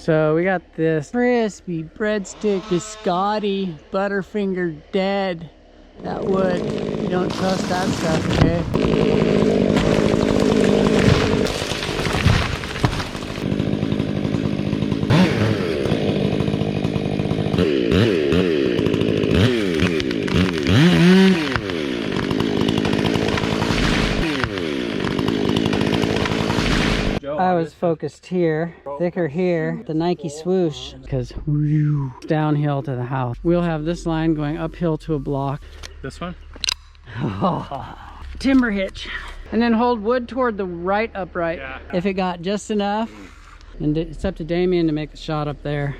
So we got this crispy breadstick biscotti, Butterfinger dead. That wood, you don't trust that stuff, okay? I was focused here, thicker here, the Nike swoosh, because downhill to the house. We'll have this line going uphill to a block. This one? Oh, timber hitch. And then hold wood toward the right upright. Yeah. If it got just enough. And it's up to Damien to make the shot up there.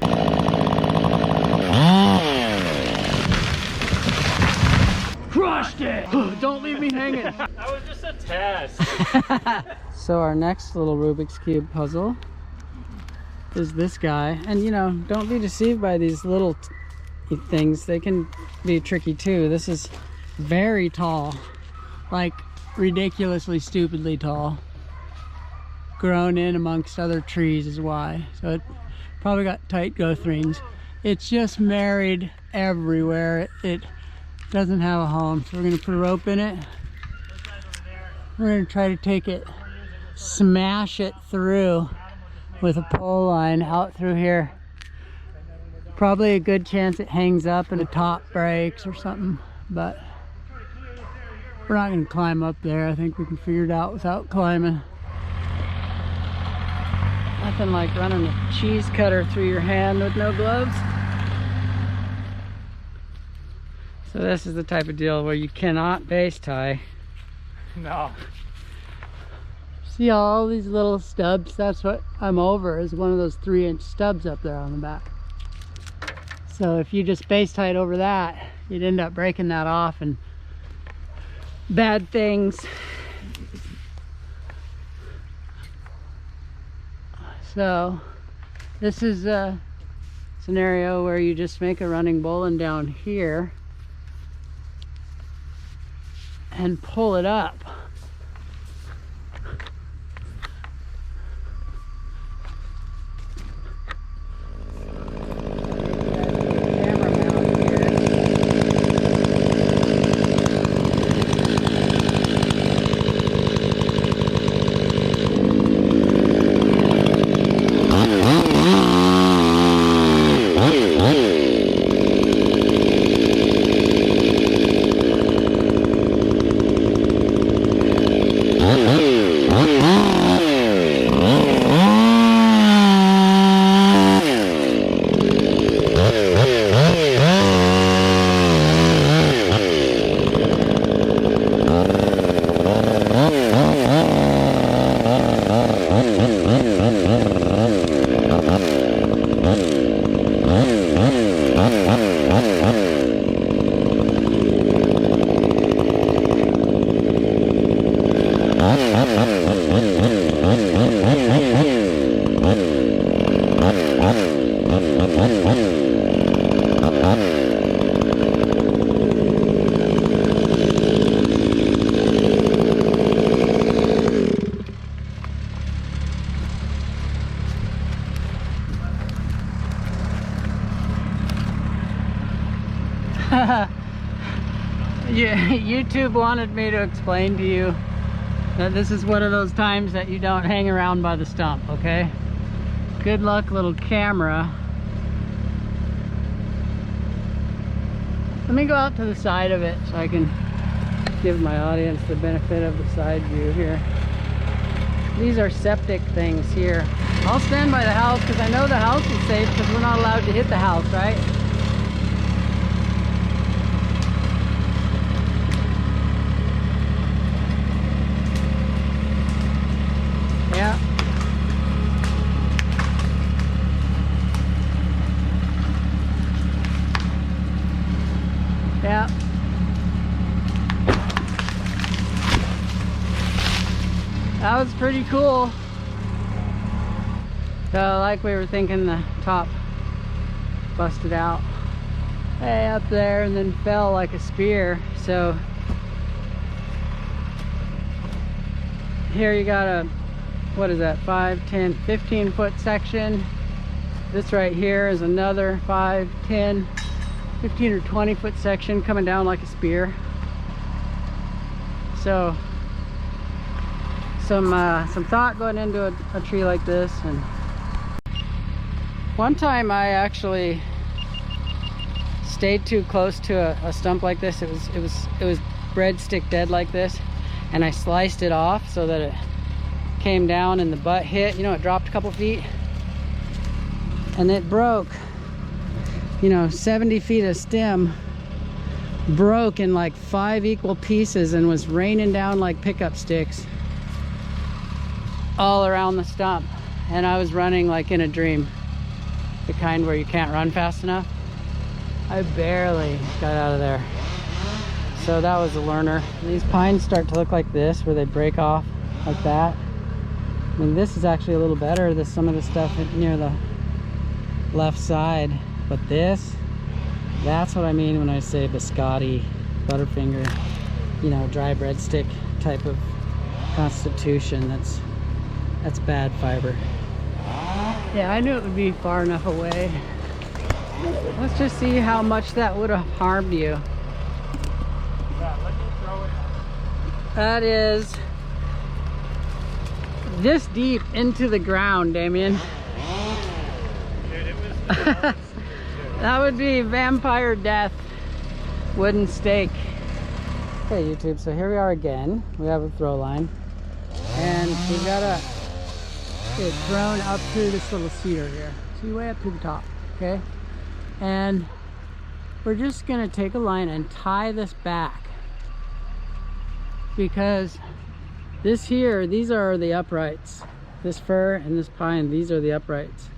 Crushed it! Don't leave me hanging. That was just a test. So our next little Rubik's Cube puzzle is this guy. And you know, don't be deceived by these little things. They can be tricky too. This is very tall, like ridiculously stupidly tall. Grown in amongst other trees is why. So it probably got tight growth rings. It's just married everywhere. It doesn't have a home. So we're gonna put a rope in it. We're gonna try to take it, smash it through with a pole line out through here. Probably a good chance it hangs up and the top breaks or something, but we're not gonna climb up there. I think we can figure it out without climbing. Nothing like running a cheese cutter through your hand with no gloves. So this is the type of deal where you cannot base tie. No. See all these little stubs? That's what I'm over, is one of those 3-inch stubs up there on the back. So if you just base tied over that, you'd end up breaking that off and bad things. So this is a scenario where you just make a running bowline down here and pull it up. YouTube wanted me to explain to you that this is one of those times that you don't hang around by the stump, okay? Good luck, little camera. Let me go out to the side of it so I can give my audience the benefit of the side view here. These are septic things here. I'll stand by the house because I know the house is safe because we're not allowed to hit the house, right? Yeah. Yeah. That was pretty cool. So like we were thinking, the top busted out way up there and then fell like a spear. So here you got a, what is that, 5, 10, 15 foot section This right here is another 5, 10, 15 or 20 foot section coming down like a spear. So some thought going into a tree like this. And one time I actually stayed too close to a stump like this. It was breadstick dead like this, and I sliced it off so that it came down and the butt hit. You know, it dropped a couple feet and it broke. You know, 70 feet of stem broke in like 5 equal pieces and was raining down like pickup sticks all around the stump. And I was running like in a dream, the kind where you can't run fast enough. I barely got out of there. So that was a learner. These pines start to look like this, where they break off like that. I mean, this is actually a little better than some of the stuff near the left side. But this, that's what I mean when I say biscotti, butterfinger, you know, dry breadstick type of constitution. That's bad fiber. Yeah, I knew it would be far enough away. Let's just see how much that would have harmed you. Yeah, let me throw it. That is this deep into the ground, Damien. Dude, it was That would be vampire death. Wooden stake. Okay, YouTube, so here we are again. We have a throw line. And we gotta get thrown up through this little cedar here. See, way up to the top, okay? And we're just gonna take a line and tie this back, because this here, these are the uprights. This fir and this pine, these are the uprights.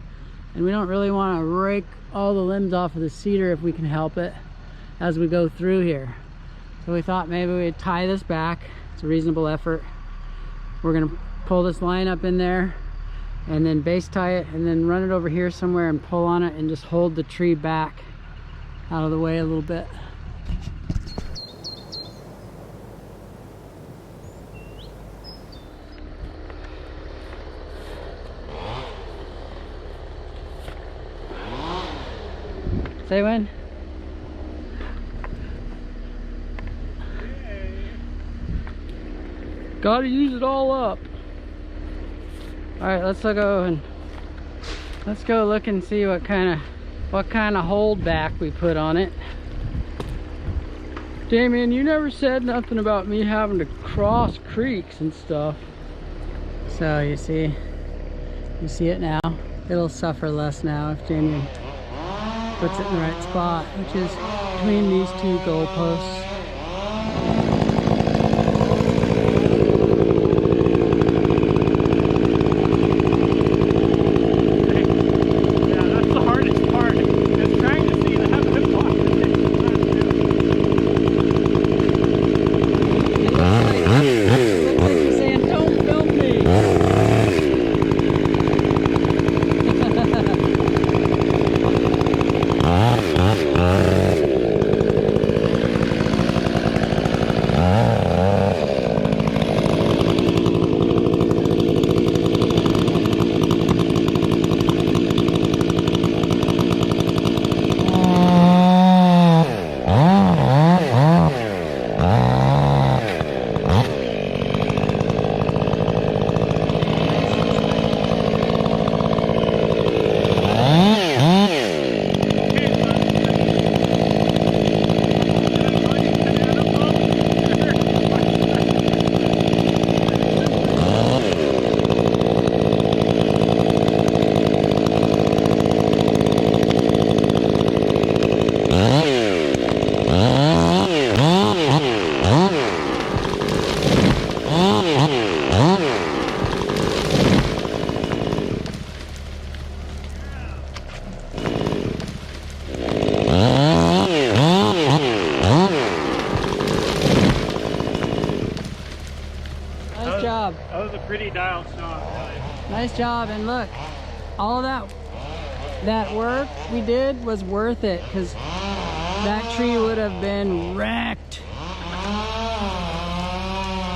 And we don't really want to rake all the limbs off of the cedar if we can help it as we go through here. So we thought maybe we'd tie this back. It's a reasonable effort. We're gonna pull this line up in there and then base tie it and then run it over here somewhere and pull on it and just hold the tree back out of the way a little bit. Say when? Gotta use it all up. Alright, let's go look and see what kind of hold back we put on it. Damien, you never said nothing about me having to cross creeks and stuff. So you see it now. It'll suffer less now if Damien puts it in the right spot, which is between these two goalposts. That was a pretty dialed shot, really. Nice job. And look, all that work we did was worth it, because that tree would have been wrecked.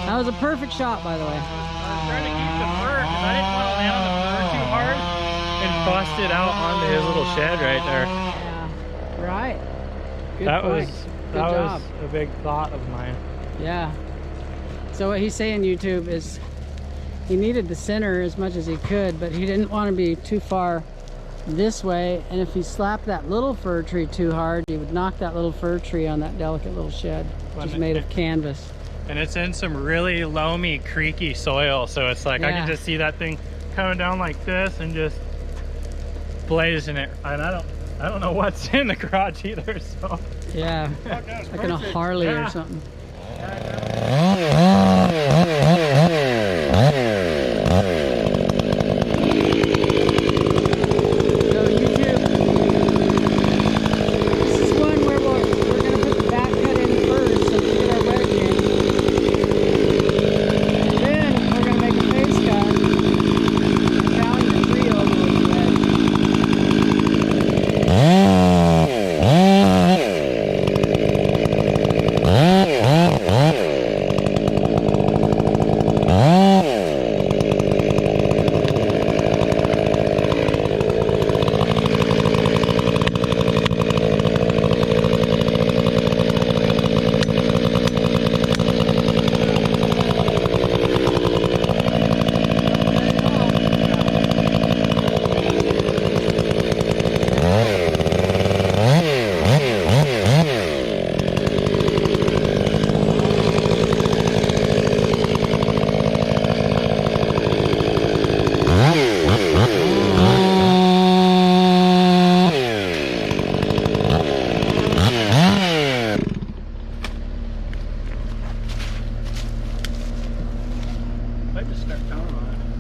That was a perfect shot, by the way. I was trying to keep the fur because I didn't want to land on the fur too hard and busted out onto his little shed right there. Yeah. Right. Good That point. Good job. was a big thought of mine. Yeah. So what he's saying, YouTube, is he needed the center as much as he could, but he didn't want to be too far this way, and if he slapped that little fir tree too hard, he would knock that little fir tree on that delicate little shed, which is made of canvas. And it's in some really loamy, creaky soil, so it's like, I can just see that thing coming down like this and just blazing it. And I don't know what's in the garage either, so. Yeah, like in a Harley or something.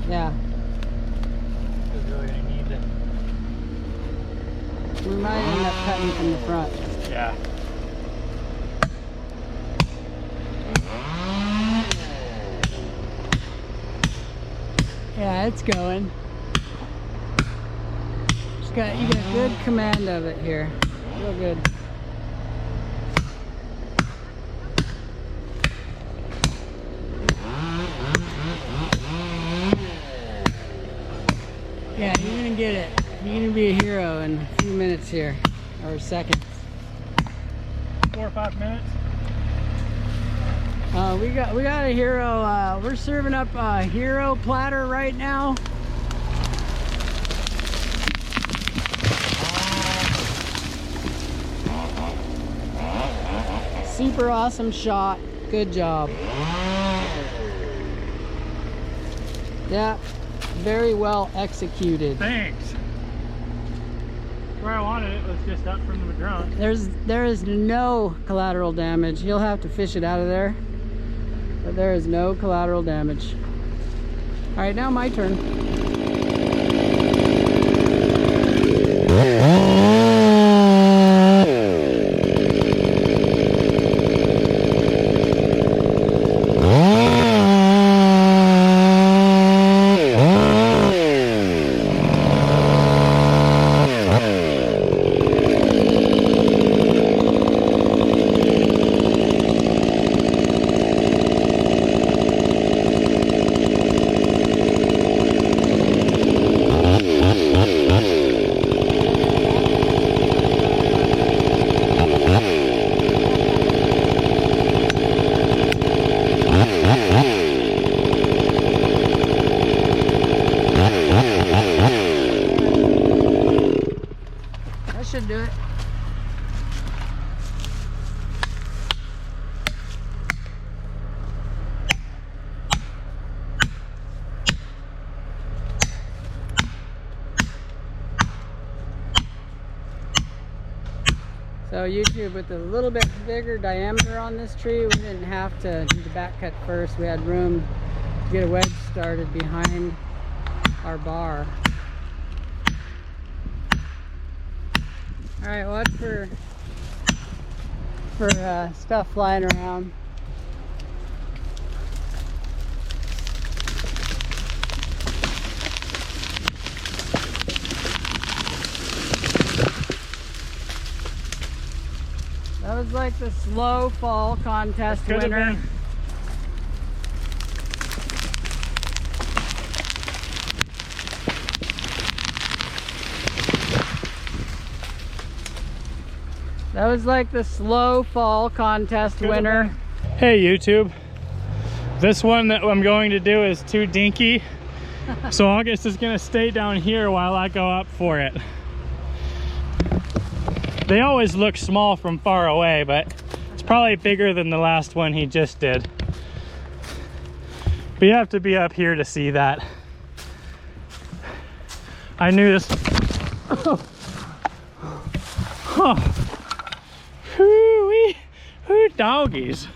Yeah. We might end up cutting from the front. Yeah. Yeah, it's going. You get a good command of it here. Real good. Yeah, you're gonna get it. You're gonna be a hero in a few minutes here, or seconds. 4 or 5 minutes. We got a hero. We're serving up a hero platter right now. Super awesome shot. Good job. Yeah. Very well executed. Thanks. Where I wanted it was just up from the ground. There is no collateral damage. You'll have to fish it out of there, but there is no collateral damage. All right, now my turn. Should do it. So YouTube, with a little bit bigger diameter on this tree, we didn't have to do the back cut first. We had room to get a wedge started behind our bar. All right, watch for stuff flying around. That was like the slow fall contest winner. That was like the slow fall contest winner. Hey YouTube, this one that I'm going to do is too dinky, so August is gonna stay down here while I go up for it. They always look small from far away, but it's probably bigger than the last one he just did. But you have to be up here to see that. I knew this. Oh. Hoo-wee. Hoo doggies.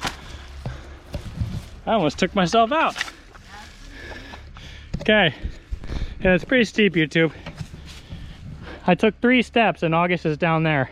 I almost took myself out. Okay. Yeah, it's pretty steep, YouTube. I took 3 steps and August is down there.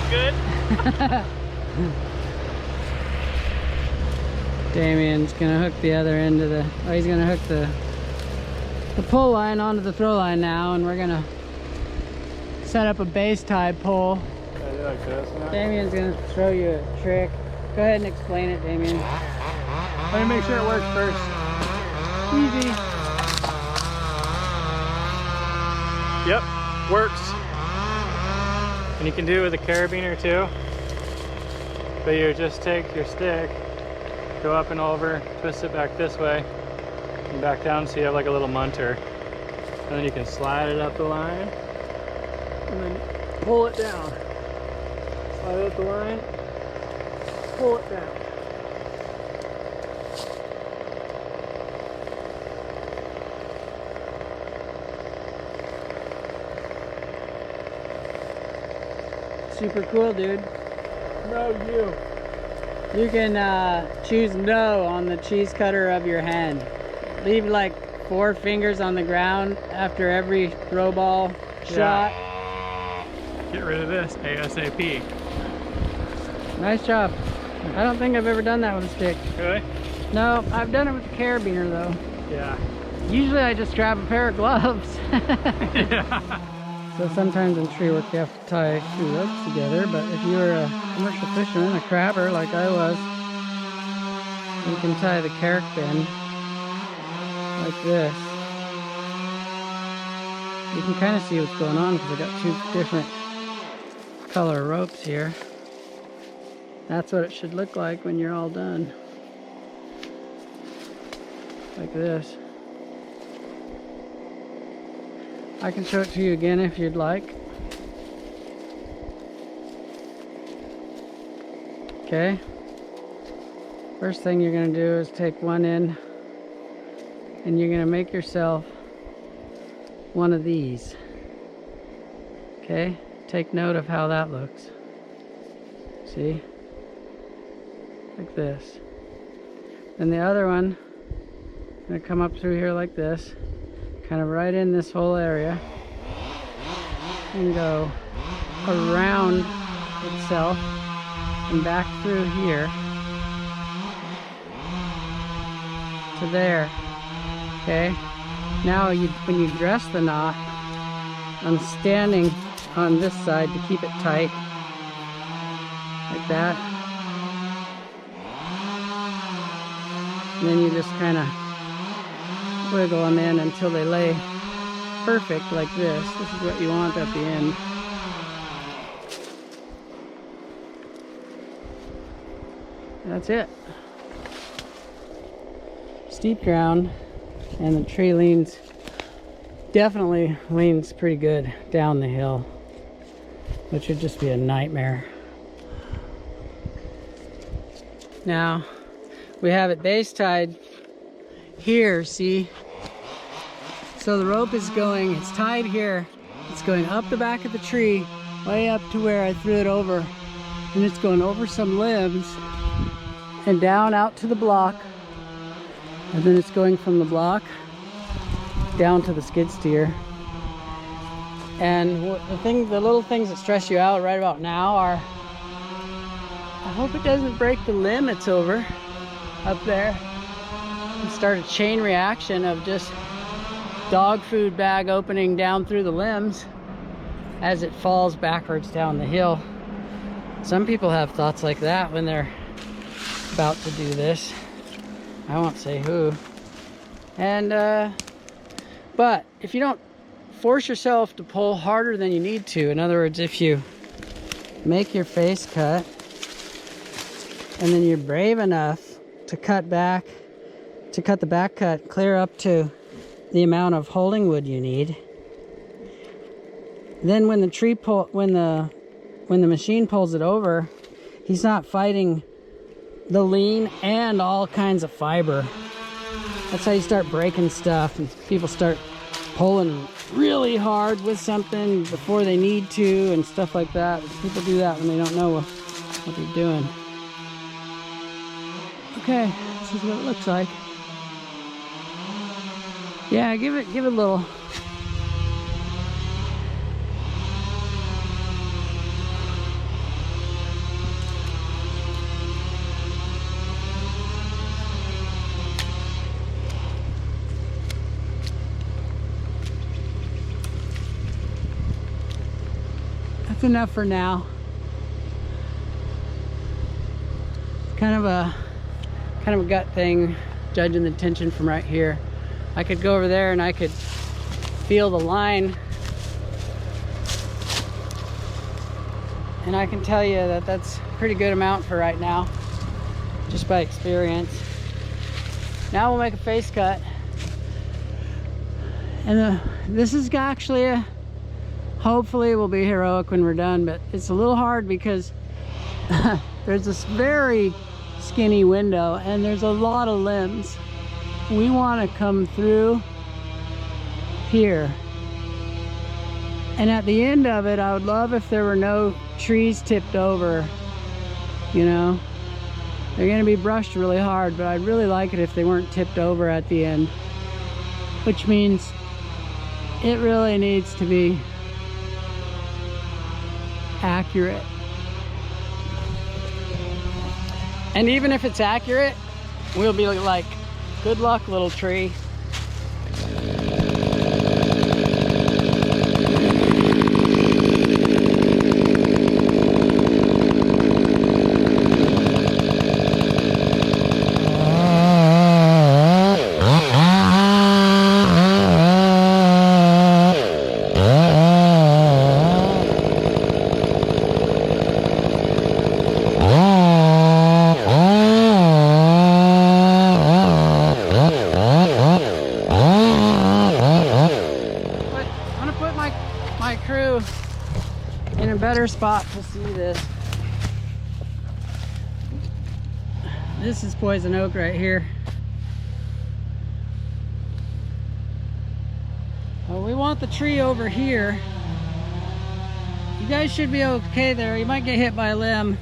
Good. Damien's gonna hook the other end of the, oh, he's gonna hook the pull line onto the throw line now, and we're gonna set up a base tie pole. Like this now? Damien's gonna show you a trick. Go ahead and explain it, Damien. Let me make sure it works first. Easy. Yep, works. And you can do it with a carabiner too. But you just take your stick, go up and over, twist it back this way, and back down so you have like a little munter. And then you can slide it up the line, and then pull it down. Slide it up the line, pull it down. Super cool, dude. No, you. You can choose no on the cheese cutter of your hand. Leave like 4 fingers on the ground after every throw ball shot. Get rid of this ASAP. Nice job. I don't think I've ever done that with a stick. Really? No, I've done it with the carabiner though. Yeah. Usually I just grab a pair of gloves. Yeah. So sometimes in tree work you have to tie 2 ropes together, but if you're a commercial fisherman, a crabber like I was, you can tie the carrick bend like this. You can kind of see what's going on because I got 2 different color ropes here. That's what it should look like when you're all done. Like this. I can show it to you again if you'd like. Okay. First thing you're going to do is take one end and you're going to make yourself one of these. Okay? Take note of how that looks. See? Like this. Then the other one, I'm going to come up through here like this. Kind of right in this whole area and go around itself and back through here to there. Okay, now when you dress the knot, I'm standing on this side to keep it tight like that, and then you just kind of wiggle them in until they lay perfect like this. This is what you want at the end. That's it. Steep ground, and the tree definitely leans pretty good down the hill, which would just be a nightmare. Now we have it base tied here, see? So the rope is going, it's tied here, it's going up the back of the tree, way up to where I threw it over and it's going over some limbs and down out to the block, and then it's going from the block down to the skid steer. And the little things that stress you out right about now are, I hope it doesn't break the limb that's over up there and start a chain reaction of just dog food bag opening down through the limbs as it falls backwards down the hill. Some people have thoughts like that when they're about to do this. I won't say who. And but if you don't force yourself to pull harder than you need to, in other words, if you make your face cut and then you're brave enough to cut the back cut clear up to the amount of holding wood you need, then when the machine pulls it over, he's not fighting the lean and all kinds of fiber. That's how you start breaking stuff, and people start pulling really hard with something before they need to and stuff like that. People do that when they don't know what they're doing. Okay, this is what it looks like. Yeah, give it a little. That's enough for now. Kind of a gut thing, judging the tension from right here. I could go over there and I could feel the line, and I can tell you that that's a pretty good amount for right now, just by experience. Now we'll make a face cut, and this is actually hopefully will be heroic when we're done, but it's a little hard because there's this very skinny window and there's a lot of limbs. We want to come through here, and at the end of it I would love if there were no trees tipped over. You know, they're going to be brushed really hard, but I'd really like it if they weren't tipped over at the end, which means it really needs to be accurate. And even if it's accurate, we'll be like, good luck, little tree. In a better spot to see this. This is poison oak right here. Well, we want the tree over here. You guys should be okay there. You might get hit by a limb.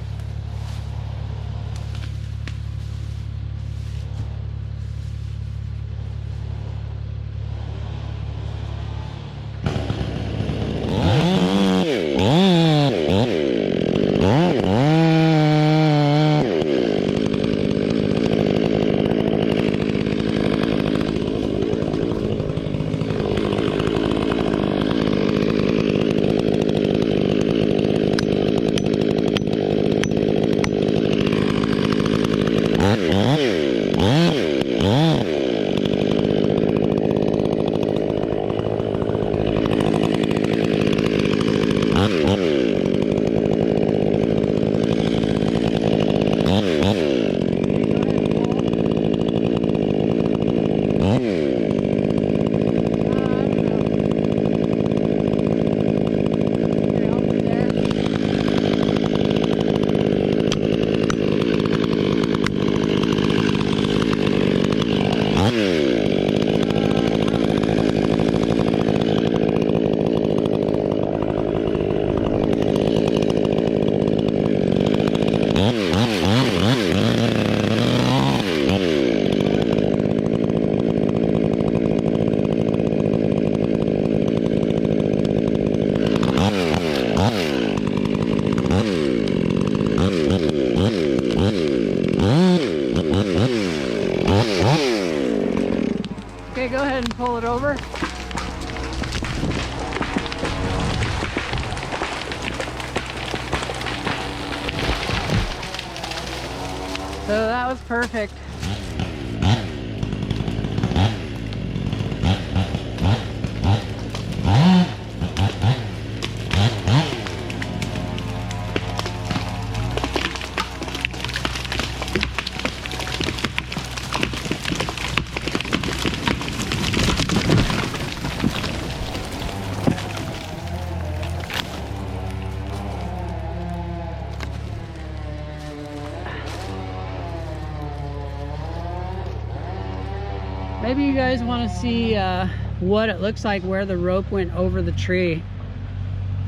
So that was perfect. Maybe you guys want to see what it looks like where the rope went over the tree.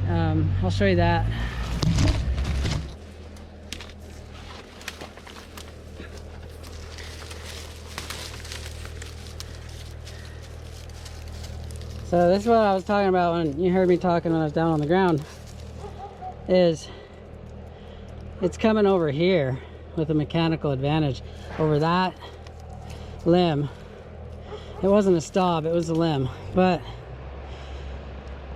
I'll show you that. So this is what I was talking about when you heard me talking when I was down on the ground. Is it's coming over here with a mechanical advantage over that limb. It wasn't a stop, it was a limb. But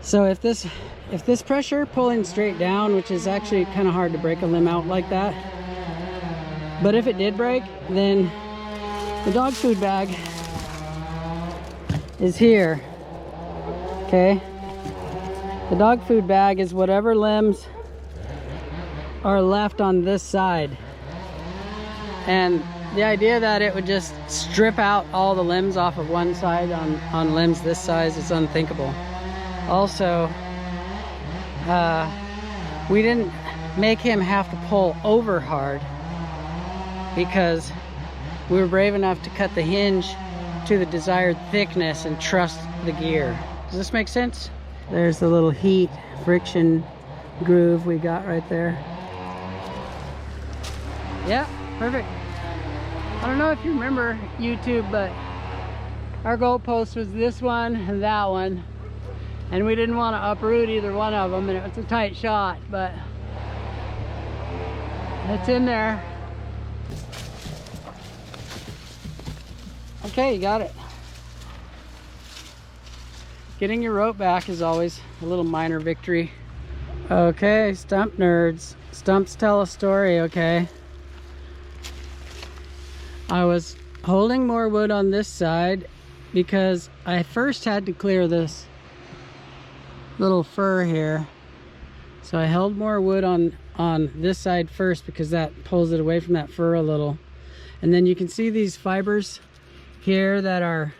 so if this pressure pulling straight down, which is actually kind of hard to break a limb out like that, but if it did break, then the dog food bag is here. Okay, the dog food bag is whatever limbs are left on this side, and the idea that it would just strip out all the limbs off of one side on limbs this size is unthinkable. Also, we didn't make him have to pull over hard because we were brave enough to cut the hinge to the desired thickness and trust the gear. Does this make sense? There's the little heat friction groove we got right there. Yeah, perfect. I don't know if you remember YouTube, but our goalpost was this one and that one, and we didn't want to uproot either one of them, and it was a tight shot, but it's in there. Okay, you got it. Getting your rope back is always a little minor victory. Okay, stump nerds. Stumps tell a story, okay? I was holding more wood on this side because I first had to clear this little fur here. So I held more wood on this side first because that pulls it away from that fur a little. And then you can see these fibers here that are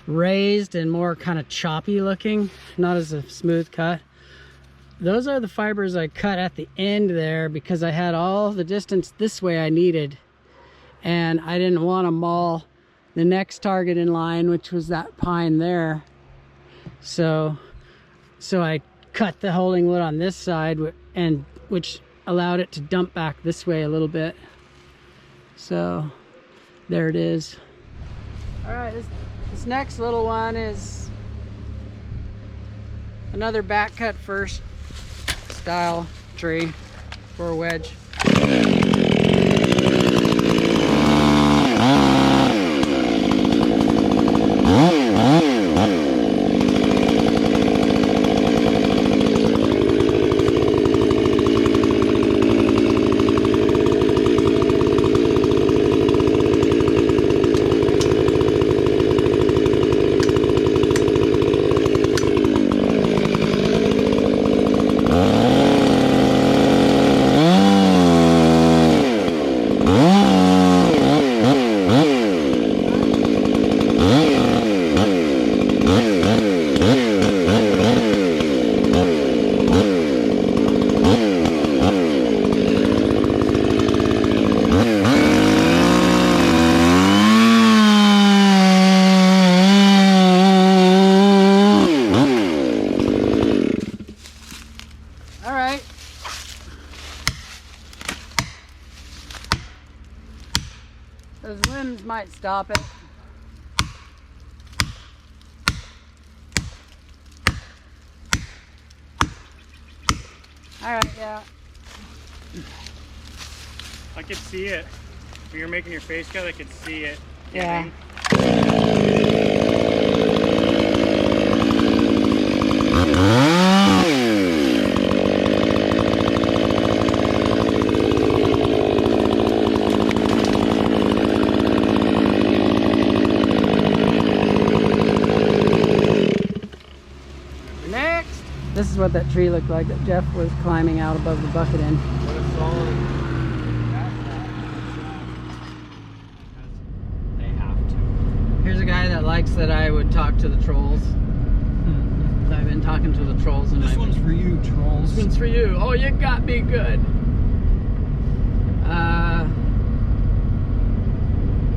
raised and more kind of choppy looking, not as a smooth cut. Those are the fibers I cut at the end there because I had all the distance this way I needed. And I didn't want to maul the next target in line, which was that pine there. So I cut the holding wood on this side, and which allowed it to dump back this way a little bit. So there it is. All right, this next little one is another back cut first style tree for a wedge. Those limbs might stop it. All right, yeah. I could see it. When you're making your face cut, I could see it. Yeah. is what that tree looked like that Jeff was climbing out above the bucket in. What a solid. They have to. Here's a guy that likes that I would talk to the trolls. So I've been talking to the trolls. And This one's for you, trolls. This one's for you. Oh, you got me good.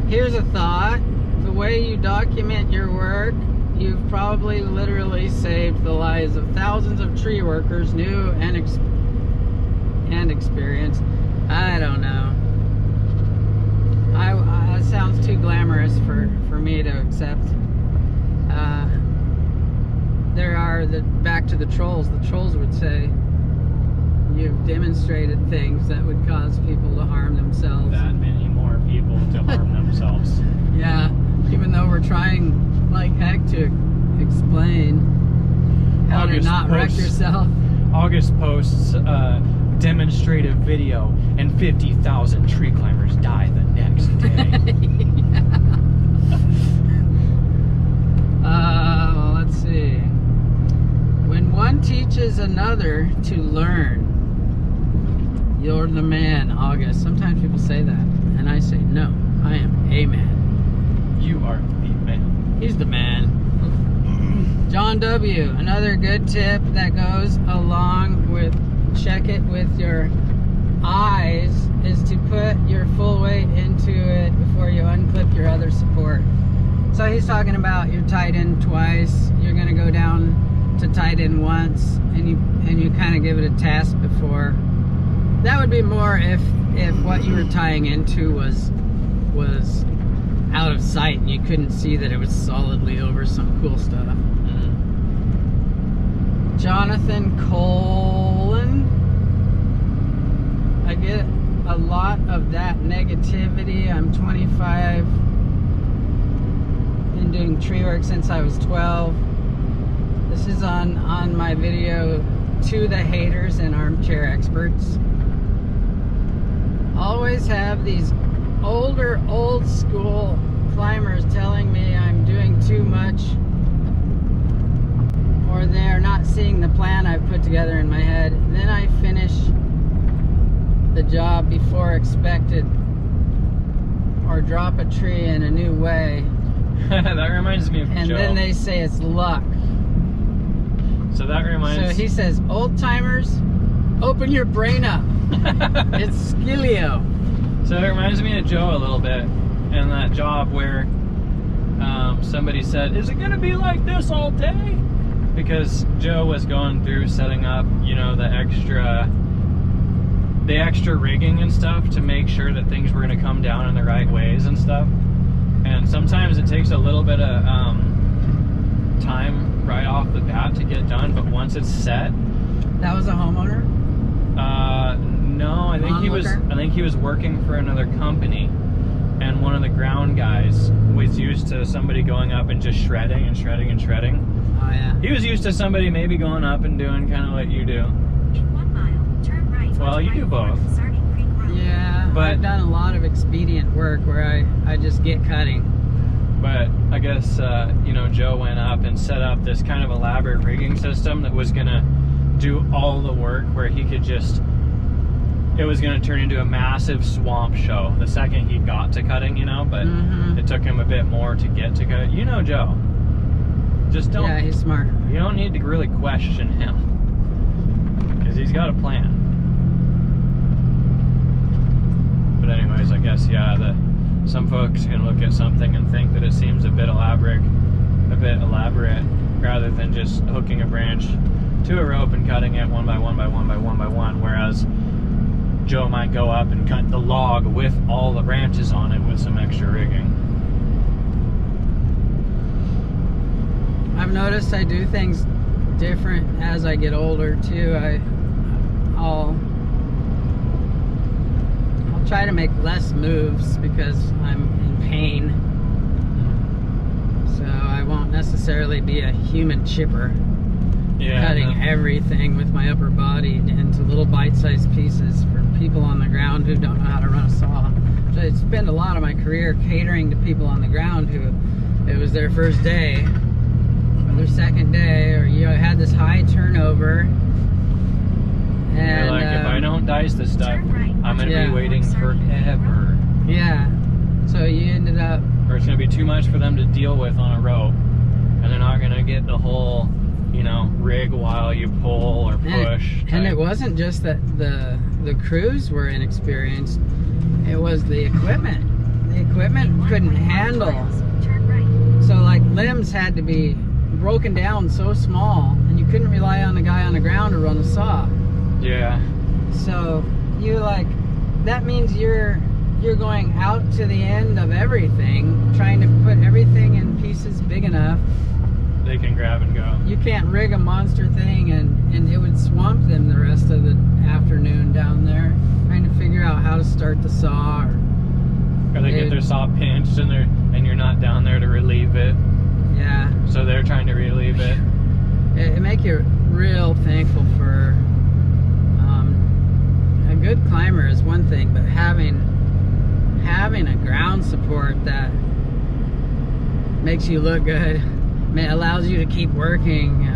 Here's a thought. The way you document your work, you've probably literally saved the lives of thousands of tree workers, new and experienced. I don't know. It sounds too glamorous for me to accept. There are back to the trolls. The trolls would say, you've demonstrated things that would cause people to harm themselves. That many more people to harm themselves. Yeah, even though we're trying like heck to explain how to not wreck yourself. August posts demonstrative video and 50,000 tree climbers die the next day. Well, let's see. When one teaches another to learn, you're the man, August. Sometimes people say that, and I say, no, I am a man. You are the man. He's the man. John W., another good tip that goes along with check it with your eyes is to put your full weight into it before you unclip your other support. So he's talking about you're tied in twice, you're going to go down to tied in once, and you kind of give it a test before. That would be more if what you were tying into was out of sight and you couldn't see that it was solidly over some cool stuff. Mm-hmm. Jonathan Colin. I get a lot of that negativity. I'm 25. Been doing tree work since I was 12. This is on my video, To the Haters and Armchair Experts. Always have these older, old school climbers telling me I'm doing too much, or they're not seeing the plan I've put together in my head. Then I finish the job before expected, or drop a tree in a new way. That reminds me of and Joe. Then they say it's luck. So that reminds. So he says, old timers, open your brain up. It's skillio. So it reminds me of Joe a little bit, and that job where somebody said, "Is it going to be like this all day?" Because Joe was going through setting up, you know, the extra rigging and stuff to make sure that things were going to come down in the right ways and stuff. And sometimes it takes a little bit of time right off the bat to get done, but once it's set. That was a homeowner? No, I think he was working for another company, and one of the ground guys was used to somebody going up and just shredding and shredding and shredding. Oh yeah. He was used to somebody maybe going up and doing kind of what you do. In 1 mile, turn right. Well, you do both. Yeah, but I've done a lot of expedient work where I just get cutting. But I guess, you know, Joe went up and set up this kind of elaborate rigging system that was going to do all the work, where he could just, it was going to turn into a massive swamp show the second he got to cutting, you know, but it took him a bit more to get to cut. You know Joe. Just don't. Yeah, he's smart. You don't need to really question him, because he's got a plan. But anyways, I guess, yeah, some folks can look at something and think that it seems a bit elaborate, rather than just hooking a branch to a rope and cutting it one by one by one by one by one, whereas Joe might go up and cut the log with all the branches on it with some extra rigging. I've noticed I do things different as I get older too. I'll try to make less moves because I'm in pain. So I won't necessarily be a human chipper, cutting everything with my upper body into little bite-sized pieces for people on the ground who don't know how to run a saw. So I spent a lot of my career catering to people on the ground who it was their first day or their second day, or you know, had this high turnover dice this stuff, Turn right. I'm gonna Yeah. be waiting forever. Yeah. So you ended up. Or it's gonna be too much for them to deal with on a rope, and they're not gonna get the whole, you know, rig while you pull or push. And it type. wasn't just that the crews were inexperienced. It was the equipment. The equipment couldn't handle. Turn right. So like limbs had to be broken down so small, and you couldn't rely on the guy on the ground to run a saw. Yeah. So you like, that means you're going out to the end of everything, trying to put everything in pieces big enough. They can grab and go. You can't rig a monster thing, and it would swamp them the rest of the afternoon down there, trying to figure out how to start the saw. Or they get their saw pinched and you're not down there to relieve it. Yeah. So they're trying to relieve it. It make you real thankful for a good climber is one thing, but having a ground support that makes you look good, allows you to keep working.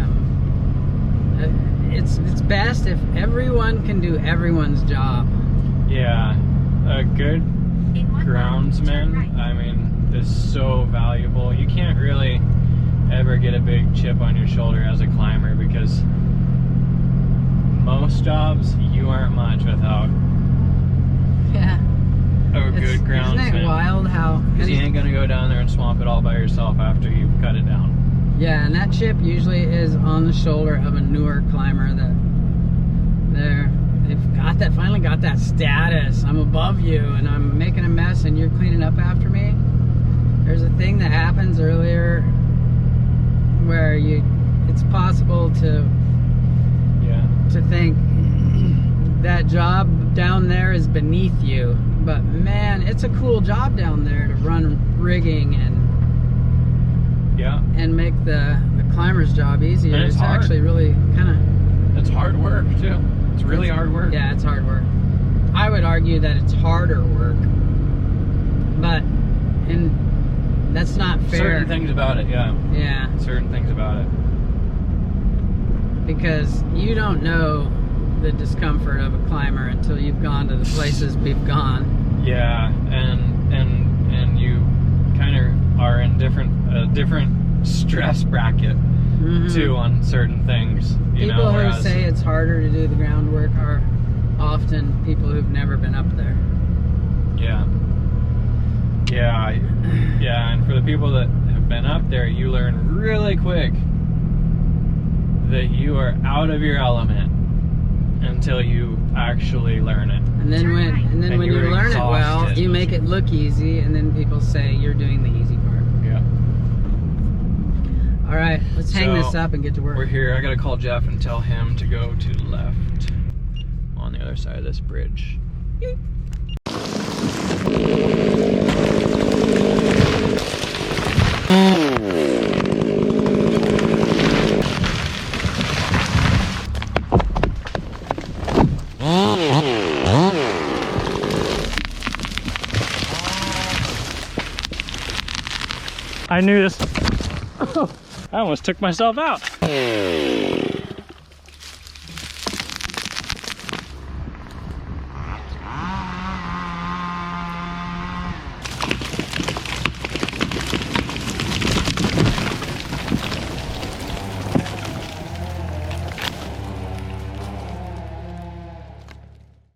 It's best if everyone can do everyone's job. Yeah, a good In 1 mile, turn groundsman, right. I mean, is so valuable. You can't really ever get a big chip on your shoulder as a climber, because most jobs you aren't much without Yeah. a good Isn't it groundsman. wild how? Because you ain't gonna go down there and swamp it all by yourself after you've cut it down. Yeah, and that chip usually is on the shoulder of a newer climber that they've finally got that status. I'm above you and I'm making a mess and you're cleaning up after me. There's a thing that happens earlier where it's possible to think that job down there is beneath you. But man, it's a cool job down there to run rigging and make the climber's job easier. And it's hard. Actually really kind of... It's hard work too. It's really hard work. Yeah, it's hard work. I would argue that it's harder work, but that's not fair. Certain things about it, yeah. Yeah, Certain things about it. because you don't know the discomfort of a climber until you've gone to the places we've gone. Yeah, and you kind of are in a different stress bracket too on certain things. People who say it's harder to do the groundwork are often people who've never been up there. Yeah, and for the people that have been up there, you learn really quick that you are out of your element until you actually learn it. And then when you you're learn it well, exhausted. you make it look easy, and then people say you're doing the easy part. Yeah. All right, let's hang So, this up and get to work. We're here. I gotta call Jeff and tell him to go to the left on the other side of this bridge. I knew this. I almost took myself out.